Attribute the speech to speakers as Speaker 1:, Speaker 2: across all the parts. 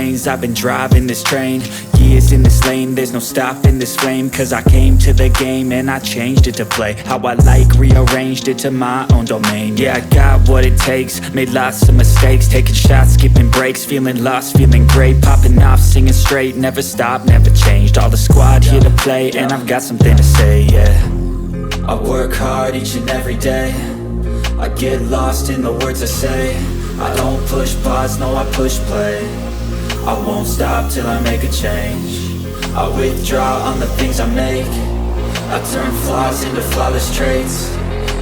Speaker 1: lanes, I've been driving this train. Years in this lane, there's no stopping this flame. Cause I came to the game and I changed it to play how I like, rearranged it to my own domain. Yeah, I got what it takes, made lots of mistakes, taking shots, skipping breaks, feeling lost, feeling great, popping off, singing straight, never stopped, never changed. All the squad here to play, and I've got something to say, yeah. I work hard each and every day, I get lost in the words I say. I don't push pause, no I push play. I won't stop till I make a change. I withdraw on the things I make. I turn flaws into flawless traits.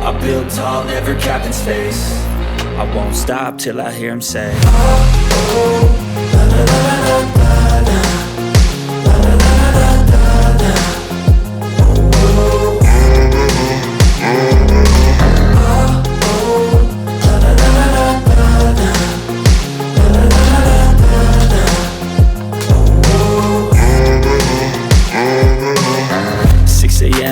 Speaker 1: I build tall, never capped in space. I won't stop till I hear him say, oh, oh, la, la, la, la, la, la.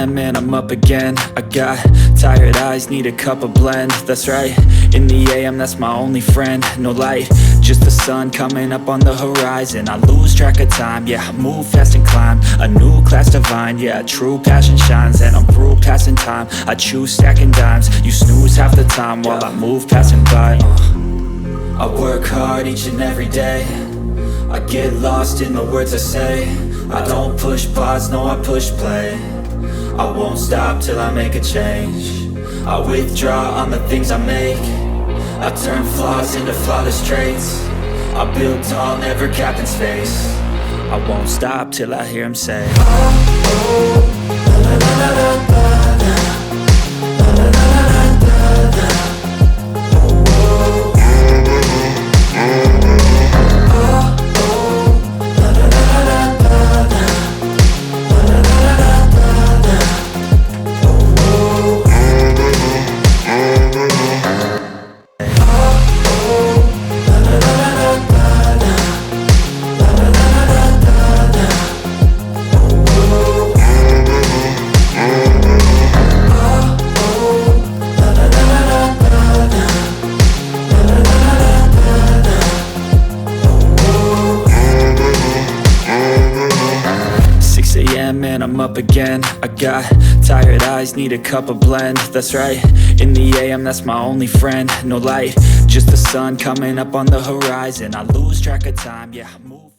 Speaker 1: Man, I'm up again. I got tired eyes, need a cup of blend. That's right, in the AM, that's my only friend. No light, just the sun coming up on the horizon. I lose track of time, yeah, I move fast and climb a new class divine, yeah, true passion shines. And I'm through passing time, I choose stacking dimes. You snooze half the time while I move passing by. I work hard each and every day, I get lost in the words I say. I don't push pause, no I push play. I won't stop till I make a change. I withdraw on the things I make. I turn flaws into flawless traits. I build tall, never capped in space. I won't stop till I hear him say, oh, oh, la, la, la, la, la, la. Man, I'm up again. I got tired eyes, need a cup of blend. That's right, in the AM, that's my only friend. No light, just the sun coming up on the horizon. I lose track of time, yeah, I move.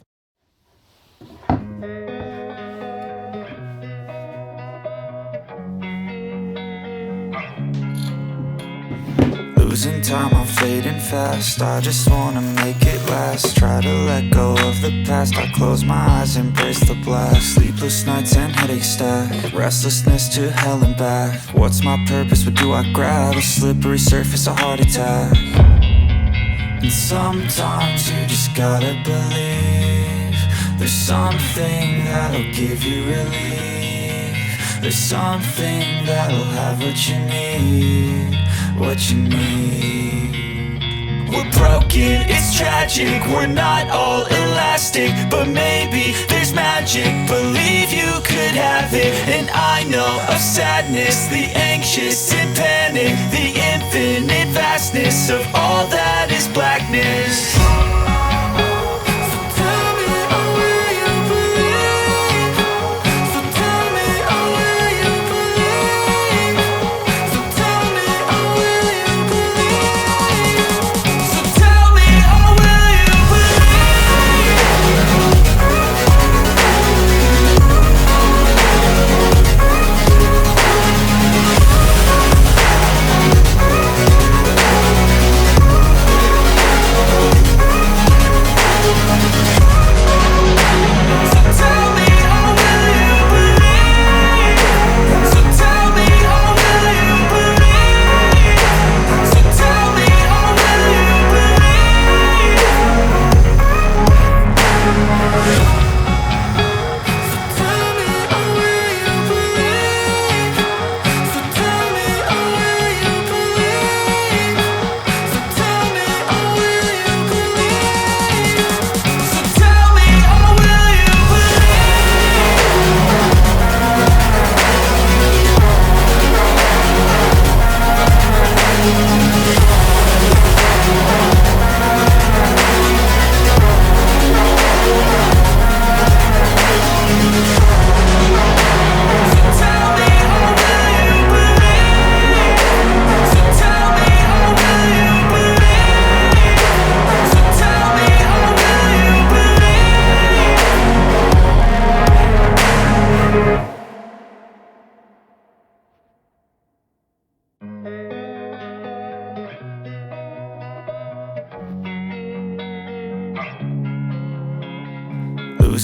Speaker 1: Losing time, I'm fading fast. I just wanna make it last. Try to let go of the past. I close my eyes, embrace the blast. Sleepless nights and headaches stack. Restlessness to hell and back. What's my purpose? What do I grab? A slippery surface, a heart attack. And sometimes you just gotta believe there's something that'll give you relief. There's something that'll have what you need. What you need. We're broken, it's tragic. We're not all elastic, but maybe there's magic. Believe you could have it. And I know of sadness, the anxious and panic, the infinite vastness of all that is blackness.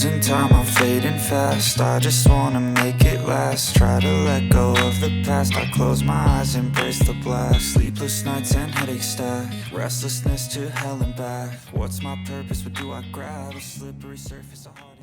Speaker 2: losing time, I'm fading fast. I just wanna make it last. Try to let go of the past. I close my eyes, embrace the blast. Sleepless nights and headaches stack. Restlessness to hell and back. What's my purpose? What do I grab? A slippery surface, a heart.